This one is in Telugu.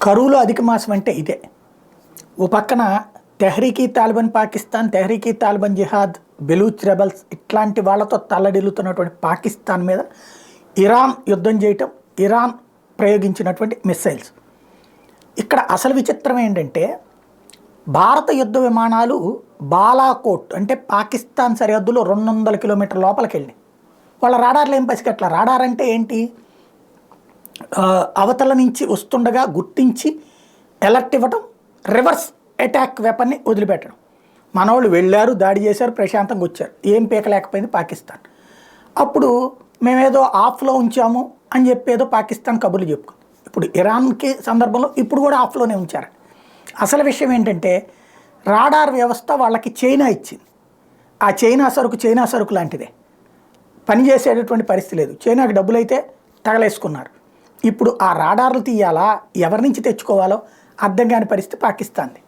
కరువులో అధిక మాసం అంటే ఇదే. ఓ పక్కన తెహ్రీకీ తాలిబాన్ పాకిస్తాన్, తెహ్రీకీ తాలిబాన్ జిహాద్, బెలూచ్ రెబల్స్ ఇట్లాంటి వాళ్ళతో తల్లడిల్లుతున్నటువంటి పాకిస్తాన్ మీద ఇరాన్ యుద్ధం చేయటం, ఇరాన్ ప్రయోగించినటువంటి మిస్సైల్స్. ఇక్కడ అసలు విచిత్రం ఏంటంటే భారత యుద్ధ విమానాలు బాలాకోట్ అంటే పాకిస్తాన్ సరిహద్దులో 200 కిలోమీటర్ల లోపలికి వెళ్ళినాయి. వాళ్ళ రాడార్లు ఏం పసిగట్ల. రాడార్ అంటే ఏంటి? అవతల నుంచి వస్తుండగా గుర్తించి అలర్ట్ ఇవ్వటం, రివర్స్ అటాక్ వెపన్ని వదిలిపెట్టడం. మనవాళ్ళు వెళ్ళారు, దాడి చేశారు, ప్రశాంతంగా వచ్చారు, ఏం పీకలేకపోయింది పాకిస్తాన్. అప్పుడు మేమేదో ఆఫ్లో ఉంచాము అని చెప్పేదో పాకిస్తాన్ కబుర్లు చెప్పుకుంది. ఇప్పుడు ఇరాన్కి సందర్భంలో ఇప్పుడు కూడా ఆఫ్లోనే ఉంచారు. అసలు విషయం ఏంటంటే రాడార్ వ్యవస్థ వాళ్ళకి చైనా ఇచ్చింది. ఆ చైనా సరుకు లాంటిదే, పనిచేసేటటువంటి పరిస్థితి లేదు. చైనాకి డబ్బులు అయితే తగలేసుకున్నారు. ఇప్పుడు ఆ రాడార్లు తీయాలా, ఎవరి నుంచి తెచ్చుకోవాలో అర్థం కాని పరిస్థితి పాకిస్తాన్ది.